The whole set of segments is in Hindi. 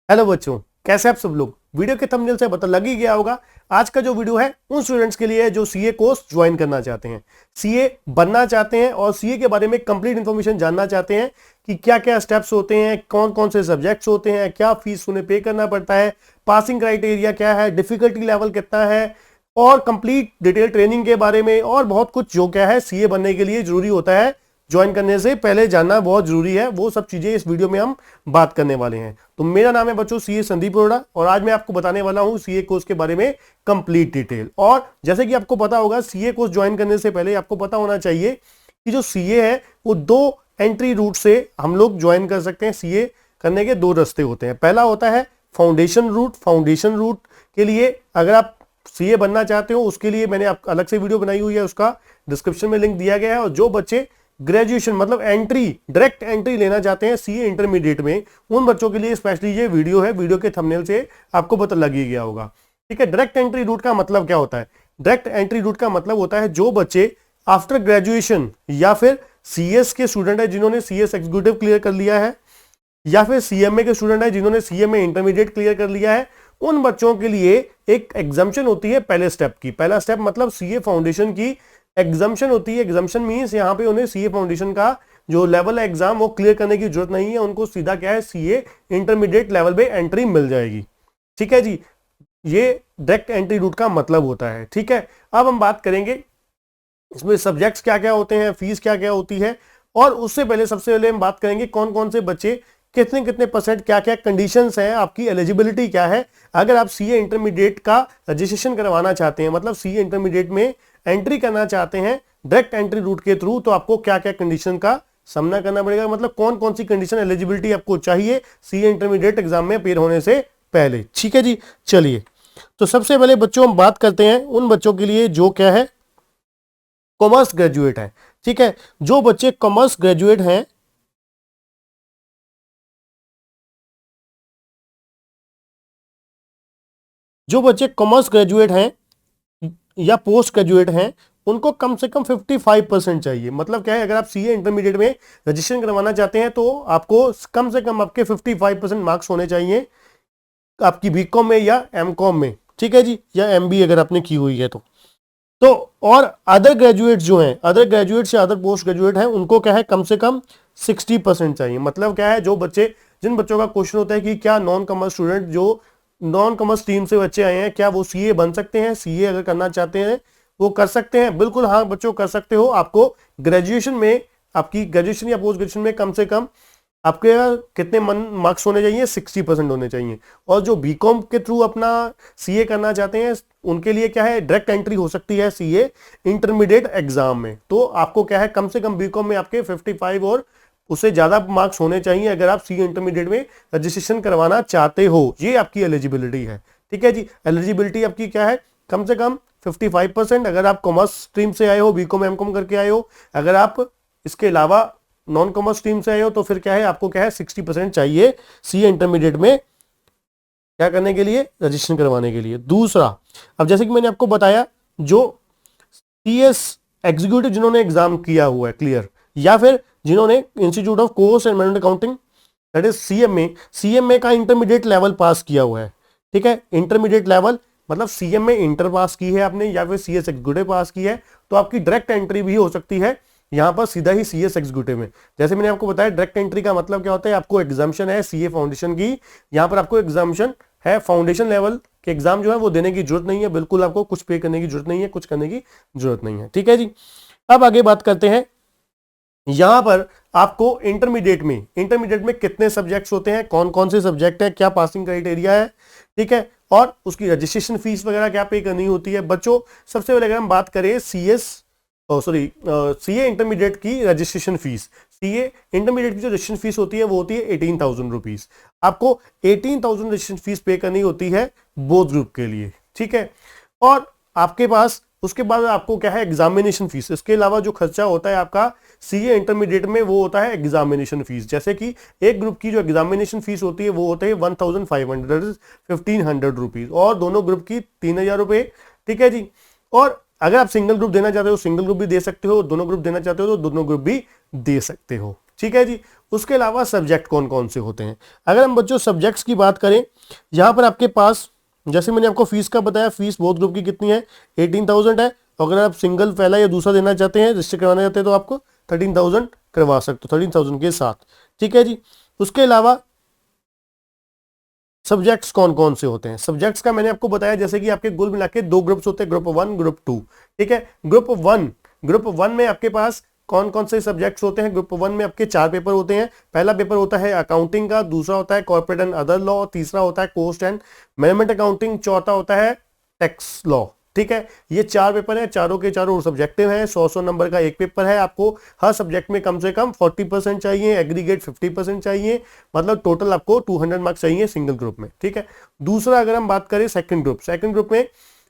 हेलो बच्चों, कैसे आप सब लोग। वीडियो के थंबनेल से पता लग ही गया होगा। आज का जो वीडियो है उन स्टूडेंट्स के लिए है जो सीए कोर्स ज्वाइन करना चाहते हैं, सीए बनना चाहते हैं और सीए के बारे में कंप्लीट इंफॉर्मेशन जानना चाहते हैं कि क्या क्या स्टेप्स होते हैं, कौन कौन से सब्जेक्ट्स होते हैं, क्या फीस उन्हें पे करना पड़ता है, पासिंग क्राइटेरिया क्या है, डिफिकल्टी लेवल कितना है और कंप्लीट डिटेल ट्रेनिंग के बारे में और बहुत कुछ जो क्या है सीए बनने के लिए जरूरी होता है, ज्वाइन करने से पहले जानना बहुत जरूरी है। वो सब चीजें इस वीडियो में हम बात करने वाले हैं। तो मेरा नाम है बच्चों सीए संदीप अरोड़ा और आज मैं आपको बताने वाला हूं सीए कोर्स के बारे में कंप्लीट डिटेल। और जैसे कि आपको पता होगा, सीए कोर्स ज्वाइन करने से पहले आपको पता होना चाहिए कि जो सीए है वो दो एंट्री रूट से हम लोग ज्वाइन कर सकते हैं। सीए करने के दो रास्ते होते हैं। पहला होता है फाउंडेशन रूट। फाउंडेशन रूट के लिए अगर आप सीए बनना चाहते हो उसके लिए मैंने अलग से वीडियो बनाई हुई है, उसका डिस्क्रिप्शन में लिंक दिया गया है। और जो बच्चे ग्रेजुएशन मतलब एंट्री, डायरेक्ट एंट्री लेना चाहते हैं सीए इंटरमीडिएट में, उन बच्चों के लिए स्पेशली ये वीडियो है। वीडियो के थंबनेल से आपको पता लग ही गया होगा। ठीक है, डायरेक्ट एंट्री रूट का मतलब क्या होता है? डायरेक्ट एंट्री रूट का मतलब होता है जो बच्चे आफ्टर ग्रेजुएशन या फिर सीएस के स्टूडेंट है जिन्होंने सीएस एग्जीक्यूटिव क्लियर कर लिया है, या फिर सीएमए के स्टूडेंट है जिन्होंने सीएमए इंटरमीडिएट क्लियर कर लिया है, उन बच्चों के लिए एक एग्जाम्पशन होती है पहले स्टेप की। पहला स्टेप मतलब सीए फाउंडेशन की एग्जाम्पशन होती है। एग्जाम्पशन मींस यहाँ पे उन्हें सीए फाउंडेशन का जो लेवल है एग्जाम वो क्लियर करने की जरूरत नहीं है, उनको सीधा क्या है सीए इंटरमीडिएट लेवल पे एंट्री मिल जाएगी। ठीक है जी, ये डायरेक्ट एंट्री रूट का मतलब होता है। ठीक है, अब हम बात करेंगे इसमें सब्जेक्ट्स क्या क्या होते हैं, फीस क्या क्या होती है, और उससे पहले सबसे पहले हम बात करेंगे कौन कौन से बच्चे कितने कितने परसेंट, क्या क्या कंडीशंस हैं, आपकी एलिजिबिलिटी क्या है। अगर आप सीए इंटरमीडिएट का रजिस्ट्रेशन करवाना चाहते हैं, मतलब सीए इंटरमीडिएट में एंट्री करना चाहते हैं डायरेक्ट एंट्री रूट के थ्रू, तो आपको क्या क्या कंडीशन का सामना करना पड़ेगा, मतलब कौन कौन सी कंडीशन एलिजिबिलिटी आपको चाहिए सीए इंटरमीडिएट एग्जाम में अपेयर होने से पहले। ठीक है जी, चलिए तो सबसे पहले बच्चों हम बात करते हैं उन बच्चों के लिए जो क्या है कॉमर्स ग्रेजुएट है। ठीक है, जो बच्चे कॉमर्स ग्रेजुएट हैं, जो बच्चे कॉमर्स ग्रेजुएट हैं या पोस्ट ग्रेजुएट हैं, उनको कम से कम 55% चाहिए। मतलब क्या है, अगर आप सीए इंटरमीडिएट में रजिस्ट्रेशन करवाना चाहते हैं तो आपको कम से कम आपके 55% मार्क्स होने चाहिए आपकी बीकॉम में या एमकॉम में। ठीक है जी, या एमबी अगर आपने की हुई है तो और अदर ग्रेजुएट जो हैं, अदर ग्रेजुएट या अदर पोस्ट ग्रेजुएट हैं, उनको क्या है कम से कम 60% चाहिए। मतलब क्या है, जो बच्चे, जिन बच्चों का क्वेश्चन होता है कि क्या नॉन कॉमर्स स्टूडेंट, जो नॉन कॉमर्स स्ट्रीम से बच्चे आए हैं, क्या वो सीए बन सकते हैं? सीए अगर करना चाहते हैं वो कर सकते हैं, बिल्कुल हाँ बच्चों कर सकते हो। आपको ग्रेजुएशन में, आपकी ग्रेजुएशन या पोस्ट ग्रेजुएशन में कम से कम आपके कितने मार्क्स होने चाहिए? 60% होने चाहिए। और जो बीकॉम के थ्रू अपना सीए करना चाहते हैं उनके लिए क्या है, डायरेक्ट एंट्री हो सकती है सीए इंटरमीडिएट एग्जाम में। तो आपको क्या है, कम से कम बीकॉम में आपके 55 और उससे ज्यादा मार्क्स होने चाहिए अगर आप सीए इंटरमीडिएट में रजिस्ट्रेशन करवाना चाहते हो। ये आपकी एलिजिबिलिटी है। ठीक है जी, एलिजिबिलिटी आपकी क्या है, कम से कम 55% अगर आप कॉमर्स स्ट्रीम से आए हो, बीकॉम एमकॉम करके आए हो। अगर आप इसके अलावा नॉन कॉमर्स स्ट्रीम से आए हो तो फिर क्या है, आपको क्या है 60% चाहिए सीए इंटरमीडिएट में क्या करने के लिए, रजिस्ट्रेशन करवाने के लिए। दूसरा, अब जैसे कि मैंने आपको बताया, जो सीएस एग्जीक्यूटिव जिन्होंने एग्जाम किया हुआ है क्लियर, या फिर जिन्होंने institute of cost and management accounting that is CMA का इंटरमीडिएट लेवल पास किया हुआ है। ठीक है, इंटरमीडिएट लेवल मतलब सीएमए इंटर पास की है आपने या फिर सीएस एग्जीक्यूटिव पास की है, तो आपकी डायरेक्ट एंट्री भी हो सकती है यहां पर सीधा ही सीएस एग्जीक्यूटिव में। जैसे मैंने आपको बताया डायरेक्ट एंट्री का मतलब क्या होता है, आपको एग्जाम्शन है सीए फाउंडेशन की, यहां पर आपको एग्जाम्शन है, फाउंडेशन लेवल के एग्जाम जो है वो देने की जरूरत नहीं है, बिल्कुल आपको कुछ पे करने की जरूरत नहीं है, कुछ करने की जरूरत नहीं है। ठीक है जी, अब आगे बात करते हैं यहां पर आपको इंटरमीडिएट में कितने सब्जेक्ट्स होते हैं, कौन कौन से सब्जेक्ट है, क्या पासिंग क्राइटेरिया है। ठीक है, और उसकी रजिस्ट्रेशन फीस वगैरह क्या पे करनी होती है। बच्चों सबसे पहले अगर हम बात करें सीए इंटरमीडिएट की रजिस्ट्रेशन फीस, सीए इंटरमीडिएट की जो रजिस्ट्रेशन फीस होती है वो होती है 18,000 रुपीज। आपको 18,000 रजिस्ट्रेशन फीस पे करनी होती है बोथ ग्रुप के लिए। ठीक है, और आपके पास उसके बाद आपको क्या है एग्जामिनेशन फीस। इसके अलावा जो खर्चा होता है आपका सीए इंटरमीडिएट में वो होता है एग्जामिनेशन फीस। जैसे कि एक ग्रुप की जो एग्जामिनेशन फीस होती है वो होते है 1,500 1,500 रुपीज, और दोनों ग्रुप की 3,000 रुपए। ठीक है जी, और अगर आप सिंगल ग्रुप देना चाहते हो सिंगल ग्रुप भी दे सकते हो, दोनों ग्रुप देना चाहते हो तो दोनों ग्रुप भी दे सकते हो। ठीक है जी। उसके अलावा सब्जेक्ट कौन कौन से होते हैं, अगर हम बच्चों सब्जेक्ट्स की बात करें, यहां पर आपके पास जैसे मैंने आपको फीस का बताया, फीस बोथ ग्रुप की कितनी है, 18,000 है। अगर आप सिंगल पहला या दूसरा देना चाहते हैं, रजिस्टर करवाना चाहते हैं, तो आपको 13,000 करवा सकते हो, 13,000 के साथ, ठीक है जी। उसके अलावा सब्जेक्ट्स कौन कौन से होते हैं, सब्जेक्ट्स का मैंने आपको बताया, जैसे कि आपके कुल मिला के 2 ग्रुप्स होते हैं, ग्रुप 1 ग्रुप 2, ठीक है। ग्रुप 1 में आपके पास कौन कौन से सब्जेक्ट्स होते हैं, ग्रुप 1 में आपके 4 पेपर होते हैं। पहला पेपर होता है अकाउंटिंग का, दूसरा होता है कॉर्पोरेट एंड अदर लॉ, तीसरा होता है कॉस्ट एंड मैनेजमेंट अकाउंटिंग, चौथा होता है टैक्स लॉ, ठीक है। ये 4 पेपर हैं, चारों के चारों सब्जेक्टिव हैं, 100 नंबर का एक पेपर है। आपको हर सब्जेक्ट में कम से कम 40% चाहिए, एग्रीगेट 50% चाहिए, मतलब टोटल आपको 200 मार्क्स चाहिए सिंगल ग्रुप में, ठीक है। दूसरा अगर हम बात करें सेकंड ग्रुप में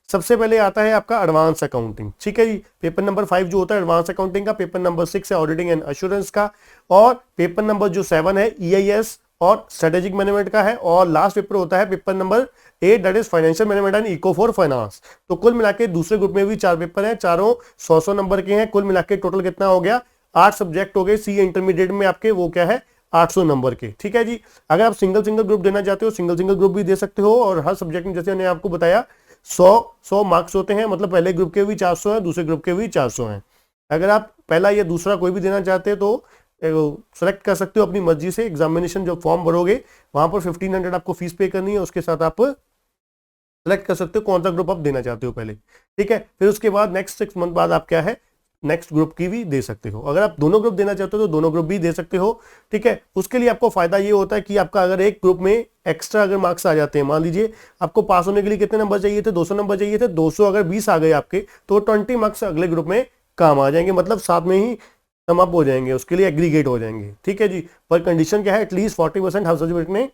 सबसे पहले आता है आपका एडवांस अकाउंटिंग, ठीक है जी। पेपर नंबर 5 जो होता है एडवांस अकाउंटिंग का, पेपर नंबर 6 है ऑडिटिंग एंड एश्योरेंस का, और पेपर नंबर जो 7 है EIS और स्ट्रेटेजिक मैनेजमेंट का है, और लास्ट पेपर होता है paper number 8 that is financial management and eco for finance. तो कुल मिला के दूसरे ग्रुप में भी 4 पेपर हैं, चारों 100 नंबर के हैं। कुल मिला के टोटल कितना हो गया, 8 सब्जेक्ट हो गए। सी इंटरमीडिएट में आपके वो क्या है, 800 नंबर के, ठीक है जी। अगर आप सिंगल ग्रुप देना चाहते हो, सिंगल ग्रुप भी दे सकते हो, और हर सब्जेक्ट में जैसे मैंने आपको बताया 100 मार्क्स होते हैं, मतलब पहले ग्रुप के भी 400 है, दूसरे ग्रुप के भी 400 हैं। अगर आप पहला या दूसरा कोई भी देना चाहते हैं तो सेलेक्ट कर सकते हो अपनी मर्जी से। एग्जामिनेशन जो फॉर्म भरोगे वहां पर 1500 आपको फीस पे करनी है, उसके साथ आप सेलेक्ट कर सकते हो कौन सा ग्रुप आप देना चाहते हो पहले, ठीक है। फिर उसके बाद नेक्स्ट 6 मंथ बाद आप क्या है, नेक्स्ट ग्रुप की भी दे सकते हो। अगर आप दोनों ग्रुप देना चाहते हो तो दोनों ग्रुप भी दे सकते हो, ठीक है। उसके लिए आपको फायदा ये होता है कि आपका अगर एक ग्रुप में एक्स्ट्रा अगर मार्क्स आ जाते हैं, मान लीजिए आपको पास होने के लिए कितने नंबर चाहिए थे, 200 नंबर चाहिए थे, 200 अगर 20 आ गए आपके, तो 20 मार्क्स अगले ग्रुप में काम आ जाएंगे, मतलब साथ में ही सम अप हो जाएंगे, उसके लिए एग्रीगेट हो जाएंगे, ठीक है जी। पर कंडीशन क्या है, एटलीस्ट 40% हर सब्जेक्ट में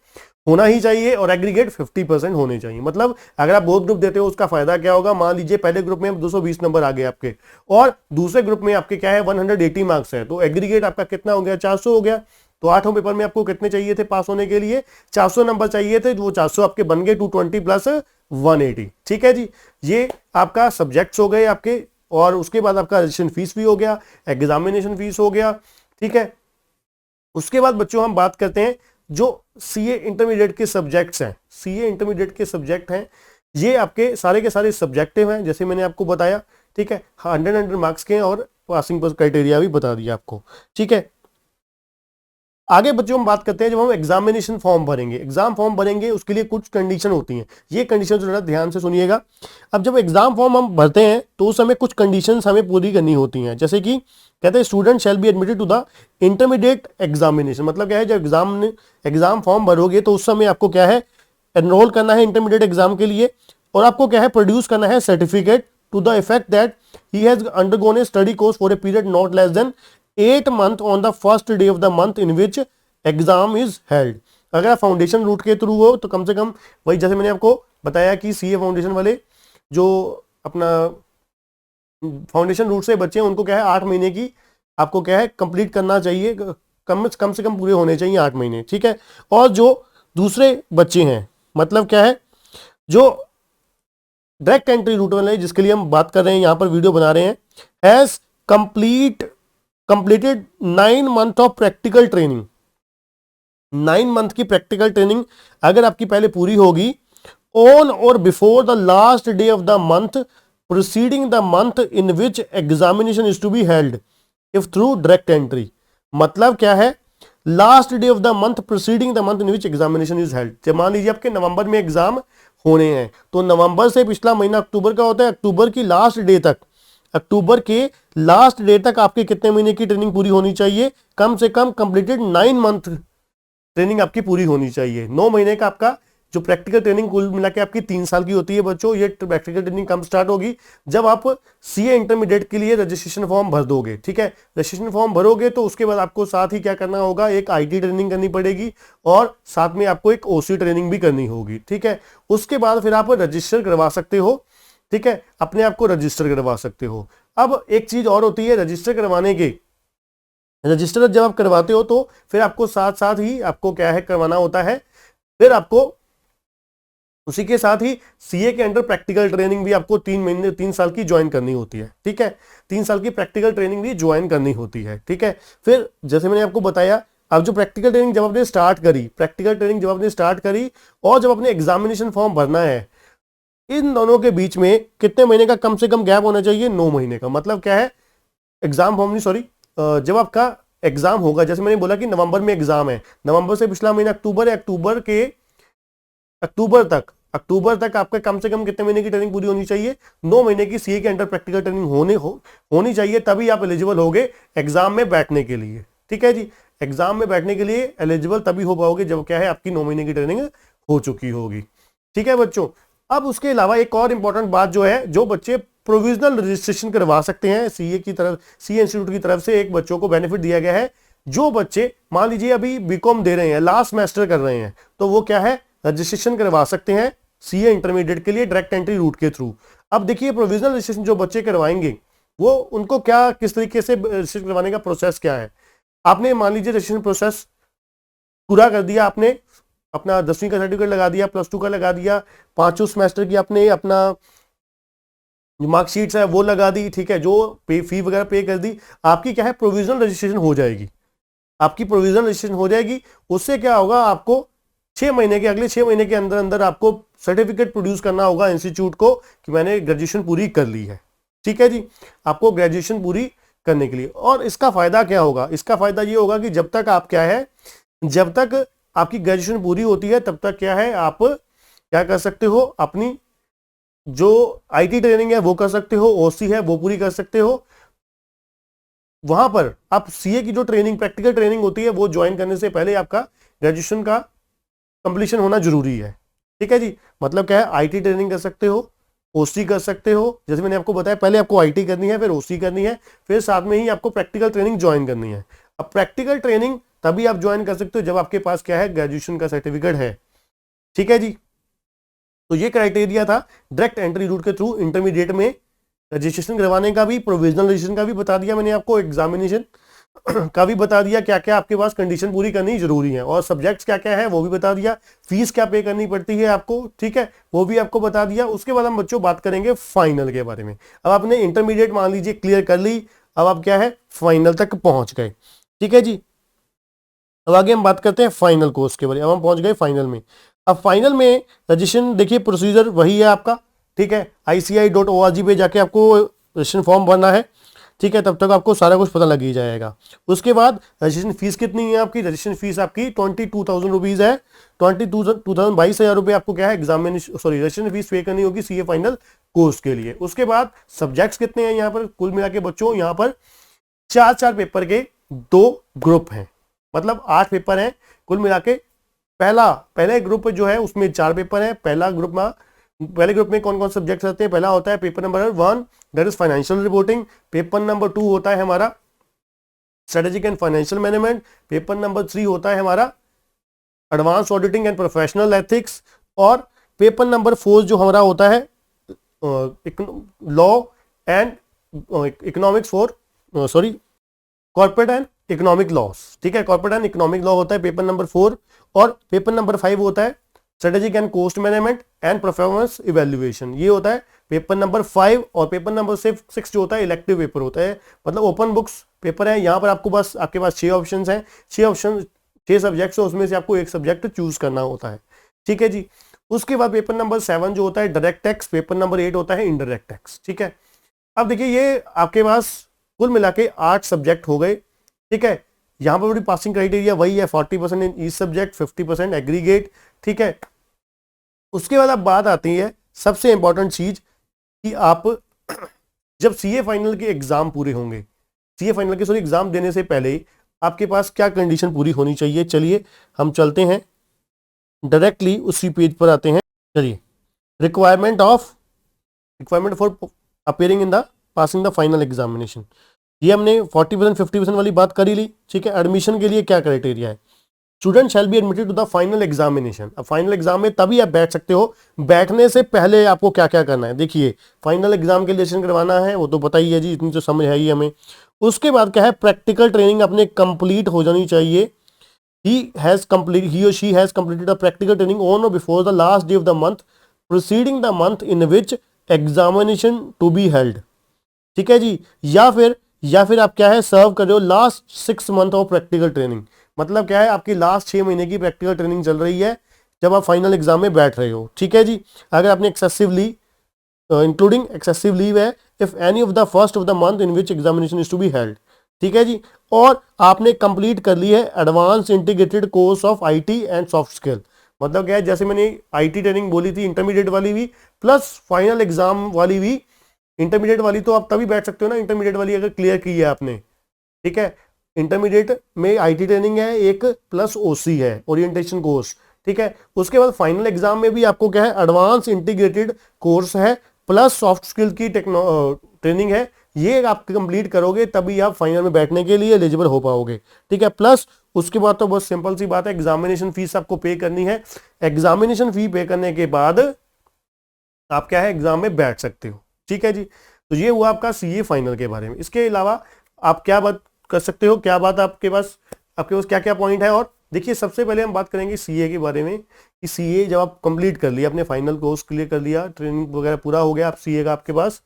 होना ही चाहिए, और एग्रीगेट 50% होने चाहिए। मतलब अगर आप बोथ ग्रुप देते हो उसका फायदा क्या होगा, मान लीजिए पहले ग्रुप में 220 नंबर आ गए आपके, और दूसरे ग्रुप में आपके क्या है 180 मार्क्स है, तो एग्रीगेट आपका कितना हो गया, 400 हो गया। तो 8वें पेपर में आपको कितने चाहिए थे पास होने के लिए, 400 नंबर चाहिए थे, वो 400 आपके बन गए 220 प्लस 180, ठीक है जी। ये आपका सब्जेक्ट्स हो गए आपके, और उसके बाद आपका रजिस्ट्रेशन फीस भी हो गया, एग्जामिनेशन फीस हो गया, ठीक है। उसके बाद बच्चों हम बात करते हैं जो सीए इंटरमीडिएट के सब्जेक्ट्स हैं। सीए इंटरमीडिएट के सब्जेक्ट हैं, ये आपके सारे के सारे सब्जेक्टिव हैं, जैसे मैंने आपको बताया, ठीक है। 100 मार्क्स के, और पासिंग क्राइटेरिया भी बता दिया आपको, ठीक है। आगे बच्चों हम बात करते हैं, जब हम एग्जामिनेशन फॉर्म भरेंगे, एग्जाम फॉर्म भरेंगे, उसके लिए कुछ कंडीशन होती हैं। ये कंडीशन जरा ध्यान से सुनिएगा। अब जब एग्जाम फॉर्म हम भरते हैं तो उस समय कुछ कंडीशंस हमें पूरी करनी होती हैं, जैसे कि कहते हैं student shall be admitted to the intermediate examination. मतलब क्या है, जब एग्जाम फॉर्म भरोगे तो उस समय आपको क्या है, एनरोल करना है इंटरमीडिएट एग्जाम के लिए, और आपको क्या है, प्रोड्यूस करना है certificate to the effect that he has undergone a study course for a period not less than 8 month on the first day of the month in which exam is held. अगर आप फाउंडेशन रूट के थ्रू हो तो कम से कम वही, जैसे मैंने आपको बताया कि सीए फाउंडेशन वाले जो अपना फाउंडेशन रूट से बच्चे हैं उनको क्या है 8 महीने की आपको क्या है कंप्लीट करना चाहिए, कम से कम पूरे होने चाहिए 8 महीने, ठीक है। और जो दूसरे बच्चे हैं, मतलब क्या है, जो डायरेक्ट एंट्री रूट वाले जिसके लिए हम बात कर रहे हैं, यहां पर वीडियो बना रहे हैं, has completed 9 month of practical training. 9 month की प्रैक्टिकल ट्रेनिंग अगर आपकी पहले पूरी होगी, ऑन और before the last day of the month proceeding the month in which examination is to be held if through direct entry. मतलब क्या है, last day of the month proceeding the month in which examination is held. जब मान लीजिए आपके नवंबर में एग्जाम होने हैं, तो नवंबर से पिछला महीना अक्टूबर का होता है, अक्टूबर की लास्ट डे तक, अक्टूबर के लास्ट डे तक आपके कितने महीने की ट्रेनिंग पूरी होनी चाहिए, कम से कम कंप्लीटेड 9 month ट्रेनिंग आपकी पूरी होनी चाहिए। 9 महीने का आपका जो प्रैक्टिकल ट्रेनिंग कुल मिला के आपकी 3 साल की होती है बच्चों। ये प्रैक्टिकल ट्रेनिंग कब स्टार्ट होगी, जब आप सीए इंटरमीडिएट के लिए रजिस्ट्रेशन फॉर्म भर दोगे, ठीक है। रजिस्ट्रेशन फॉर्म भरोगे तो उसके बाद आपको साथ ही क्या करना होगा, एक आईटी ट्रेनिंग करनी पड़ेगी, और साथ में आपको एक ओसी ट्रेनिंग भी करनी होगी, ठीक है। उसके बाद फिर आप रजिस्टर करवा सकते हो, ठीक है, अपने आप को रजिस्टर करवा सकते हो। अब एक चीज और होती है, रजिस्टर करवाने के, रजिस्टर जब आप करवाते हो तो फिर आपको साथ साथ ही आपको क्या है करवाना होता है, फिर आपको उसी के साथ ही सीए के अंडर प्रैक्टिकल ट्रेनिंग भी आपको 3 साल की ज्वाइन करनी होती है, ठीक है। 3 साल की प्रैक्टिकल ट्रेनिंग भी ज्वाइन करनी होती है, ठीक है। फिर जैसे मैंने आपको बताया, अब जो प्रैक्टिकल ट्रेनिंग जब आपने स्टार्ट करी और जब अपने एग्जामिनेशन फॉर्म भरना है, इन दोनों के बीच में कितने महीने का कम से कम गैप होना चाहिए? 9 महीने का। मतलब क्या है, एग्जाम फॉर्म नहीं, सॉरी, जब आपका एग्जाम होगा, जैसे मैंने बोला कि नवंबर में एग्जाम है, नवंबर से पिछला महीना अक्टूबर है, अक्टूबर तक आपका कम से कम कितने महीने की ट्रेनिंग पूरी होनी चाहिए? 9 महीने की सीए के अंडर प्रैक्टिकल ट्रेनिंग होनी चाहिए, तभी आप एलिजिबल होगे एग्जाम में बैठने के लिए, ठीक है जी। एग्जाम में बैठने के लिए एलिजिबल तभी हो पाओगे जब क्या है, आपकी 9 महीने की ट्रेनिंग हो चुकी होगी, ठीक है बच्चों। अब उसके अलावा एक और इंपॉर्टेंट बात जो है, जो बच्चे प्रोविजनल रजिस्ट्रेशन करवा सकते हैं सीए इंस्टीट्यूट की तरफ से, एक बच्चों को बेनिफिट दिया गया है। जो बच्चे मान लीजिए अभी बीकॉम दे रहे हैं, लास्ट सेमेस्टर कर रहे हैं, तो वो क्या है, रजिस्ट्रेशन करवा सकते हैं सीए इंटरमीडिएट के लिए डायरेक्ट एंट्री रूट के थ्रू। अब देखिए, प्रोविजनल रजिस्ट्रेशन जो बच्चे करवाएंगे, वो उनको क्या, किस तरीके से रजिस्ट्रेशन करवाने का प्रोसेस क्या है। आपने मान लीजिए रजिस्ट्रेशन प्रोसेस पूरा कर दिया, आपने अपना 10वीं का सर्टिफिकेट लगा दिया, +2 का लगा दिया, 5 सेमेस्टर की आपने अपना मार्कशीट्स है वो लगा दी, ठीक है, जो फी वगैरह पे कर दी, आपकी क्या है, प्रोविजनल रजिस्ट्रेशन हो जाएगी। आपकी प्रोविजनल रजिस्ट्रेशन हो जाएगी। उससे क्या होगा, आपको अगले 6 महीने के अंदर अंदर आपको सर्टिफिकेट प्रोड्यूस करना होगा इंस्टीट्यूट को कि मैंने ग्रेजुएशन पूरी कर ली है, ठीक है जी, आपको ग्रेजुएशन पूरी करने के लिए। और इसका फायदा क्या होगा? इसका फायदा ये होगा कि जब तक आपकी ग्रेजुएशन पूरी होती है, तब तक क्या है, आप क्या कर सकते हो, अपनी जो आईटी ट्रेनिंग है वो कर सकते हो, ओसी है वो पूरी कर सकते हो। वहां पर आप सीए की जो ट्रेनिंग, प्रैक्टिकल ट्रेनिंग होती है, वो ज्वाइन करने से पहले आपका ग्रेजुएशन का कंप्लीशन होना जरूरी है, ठीक है जी। मतलब क्या है, आईटी ट्रेनिंग कर सकते हो, ओसी कर सकते हो, जैसे मैंने आपको बताया, पहले आपको आईटी करनी है, फिर ओसी करनी है, फिर साथ में ही आपको प्रैक्टिकल ट्रेनिंग ज्वाइन करनी है। अब प्रैक्टिकल ट्रेनिंग तभी आप ज्वाइन कर सकते हो जब आपके पास क्या है, ग्रेजुएशन का सर्टिफिकेट है, ठीक है जी। तो ये क्राइटेरिया था डायरेक्ट एंट्री रूट के थ्रू इंटरमीडिएट में रजिस्ट्रेशन करवाने का भी, प्रोविजनल रजिस्ट्रेशन का भी बता दिया मैंने आपको, एग्जामिनेशन का भी बता दिया, क्या क्या आपके पास कंडीशन पूरी करनी जरूरी है, और सब्जेक्ट्स क्या क्या है वो भी बता दिया, फीस क्या पे करनी पड़ती है आपको, ठीक है, वो भी आपको बता दिया। उसके बाद हम बच्चों बात करेंगे फाइनल के बारे में। अब आपने इंटरमीडिएट मान लीजिए क्लियर कर ली, अब आप क्या है, फाइनल तक पहुंच गए, ठीक है जी। अब आगे हम बात करते हैं फाइनल कोर्स के बारे में। अब हम पहुंच गए फाइनल में। अब फाइनल में रजिस्ट्रेशन, देखिए प्रोसीजर वही है आपका, ठीक है, ICAI.org पे जाके आपको रजिस्ट्रेशन फॉर्म भरना है, ठीक है, तब तक आपको सारा कुछ पता लग ही जाएगा। उसके बाद रजिस्ट्रेशन फीस कितनी है आपकी? रजिस्ट्रेशन फीस आपकी 22,000 रुपीज है। 22,000 रुपये आपको क्या है, रजिस्ट्रेशन फीस पे करनी होगी सीए फाइनल कोर्स के लिए। उसके बाद सब्जेक्ट्स कितने हैं यहाँ पर? कुल मिला के बच्चों यहाँ पर 4 पेपर के 2 ग्रुप हैं, मतलब 8 पेपर हैं कुल मिला के। पहले ग्रुप जो है उसमें 4 पेपर हैं। पहले ग्रुप में कौन कौन सब्जेक्ट रहते हैं? पहला होता है paper number 1, that is financial reporting. Paper number 2 होता है हमारा strategic and financial management. Paper number 3 होता है हमारा advance auditing and professional ethics. और पेपर नंबर 4 जो हमारा होता है law and economics for corporate and economic loss, ठीक है, कॉर्पोरेट एंड इकोनॉमिक लॉ होता है पेपर नंबर 4। और पेपर नंबर 5 होता है strategic and cost management and performance evaluation, ये होता है पेपर नंबर 5। और पेपर नंबर 6 जो होता है इलेक्टिव पेपर होता है, मतलब ओपन बुक्स पेपर है। यहाँ पर आपके पास 6 ऑप्शन हैं, 6 सब्जेक्ट्स है, उसमें से आपको एक सब्जेक्ट चूज करना होता है, ठीक है जी। उसके बाद पेपर नंबर 7 जो होता है डायरेक्ट टैक्स। पेपर नंबर 8 होता है इनडायरेक्ट टैक्स, ठीक है। अब देखिए ये आपके पास कुल मिला के 8 सब्जेक्ट हो गए, ठीक है। यहाँ पर पासिंग क्राइटेरिया वही है, 40% इन ईच सब्जेक्ट, 50% एग्रीगेट, ठीक है। उसके बाद अब बात आती है सबसे इंपॉर्टेंट चीज कि आप जब सीए फाइनल के एग्जाम पूरे होंगे, सीए फाइनल के एग्जाम देने से पहले आपके पास क्या कंडीशन पूरी होनी चाहिए? चलिए हम चलते हैं डायरेक्टली उसी पेज पर आते हैं। चलिए, requirement for appearing in the passing the final examination, ये हमने 40% 50% वाली बात कर ही ली, ठीक है। एडमिशन के लिए क्या क्राइटेरिया है? Student shall be admitted to the final examination. अब फाइनल एग्जाम में तभी आप बैठ सकते हो, बैठने से पहले आपको क्या क्या करना है? देखिए, फाइनल एग्जाम के लिए रजिस्ट्रेशन करवाना है, वो तो पता ही है जी, इतनी तो समझ है ही हमें। उसके बाद क्या है, प्रैक्टिकल ट्रेनिंग अपने कंप्लीट हो जानी चाहिए he or she has completed a practical training on or before the last day of the month preceding the month in which examination to be held. ठीक है जी, या फिर आप क्या है सर्व कर रहे हो last 6 month of practical training, मतलब क्या है आपकी लास्ट 6 महीने की प्रैक्टिकल ट्रेनिंग चल रही है जब आप फाइनल एग्जाम में बैठ रहे हो। ठीक है जी, अगर आपने एक्सेसिवली इंक्लूडिंग एक्सेसिव लीव है if any of the first of the month in which examination is to be held. ठीक है जी, और आपने कंप्लीट कर ली है advance integrated course of IT and soft skill, मतलब क्या है जैसे मैंने आईटी ट्रेनिंग बोली थी इंटरमीडिएट वाली भी प्लस फाइनल एग्जाम वाली भी। इंटरमीडिएट वाली तो आप तभी बैठ सकते हो ना, इंटरमीडिएट वाली अगर क्लियर की है आपने। ठीक है, इंटरमीडिएट में आईटी ट्रेनिंग है एक प्लस ओसी है ओरिएंटेशन कोर्स। ठीक है, उसके बाद फाइनल एग्जाम में भी आपको क्या है एडवांस इंटीग्रेटेड कोर्स है प्लस सॉफ्ट स्किल की ट्रेनिंग है, ये आप कंप्लीट करोगे तभी आप फाइनल में बैठने के लिए एलिजिबल हो पाओगे। ठीक है, प्लस उसके बाद तो बहुत सिंपल सी बात है, एग्जामिनेशन फीस आपको पे करनी है, एग्जामिनेशन फी पे करने के बाद आप क्या है एग्जाम में बैठ सकते हो। ठीक है जी, तो ये हुआ आपका सीए फाइनल के बारे में। इसके अलावा आप क्या बात कर सकते हो, क्या बात आपके पास क्या क्या पॉइंट है। और देखिए सबसे पहले हम बात करेंगे सीए के बारे में कि सीए जब आप कंप्लीट कर लिया, अपने फाइनल कोर्स क्लियर कर लिया, ट्रेनिंग वगैरह पूरा हो गया, आप सीए का आपके पास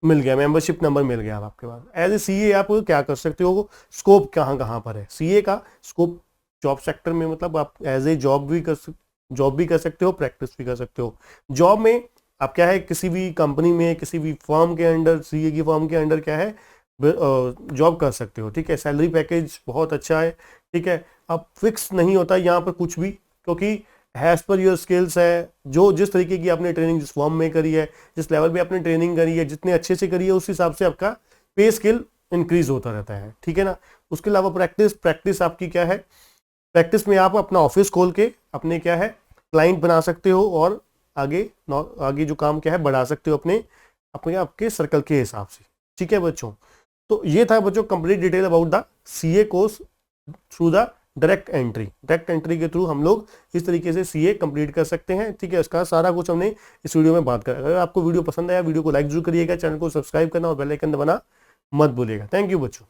मिल गया, मेंबरशिप नंबर मिल गया आपके पास। एज ए सीए आप क्या कर सकते हो, स्कोप कहाँ कहाँ पर है सीए का स्कोप जॉब सेक्टर में, मतलब आप एज ए जॉब भी कर सकते हो, प्रैक्टिस भी कर सकते हो। जॉब में आप क्या है किसी भी कंपनी में किसी भी फर्म के अंडर, सीए की फर्म के अंडर क्या है जॉब कर सकते हो। ठीक है, सैलरी पैकेज बहुत अच्छा है। ठीक है, अब फिक्स नहीं होता यहाँ पर कुछ भी, क्योंकि हैज पर योर स्किल्स है, जो जिस तरीके की आपने ट्रेनिंग जिस फॉर्म में करी है, जिस लेवल पे आपने ट्रेनिंग करी है, जितने अच्छे से करी है उस हिसाब से आपका पे स्किल इंक्रीज होता रहता है। ठीक है ना, उसके अलावा प्रैक्टिस आपकी क्या है, प्रैक्टिस में आप अपना ऑफिस खोल के अपने क्या है क्लाइंट बना सकते हो और आगे जो काम क्या है बढ़ा सकते हो अपने आपके सर्कल के हिसाब से। ठीक है बच्चों, तो ये था बच्चों complete detail about the CA course through the direct entry के थ्रू हम लोग इस तरीके से सीए कंप्लीट कर सकते हैं। ठीक है, इसका सारा कुछ हमने इस वीडियो में बात करा। अगर आपको वीडियो पसंद आया वीडियो को लाइक जरूर करिएगा, चैनल को सब्सक्राइब करना और बेल आइकन दबाना मत भूलिएगा। थैंक यू बच्चों।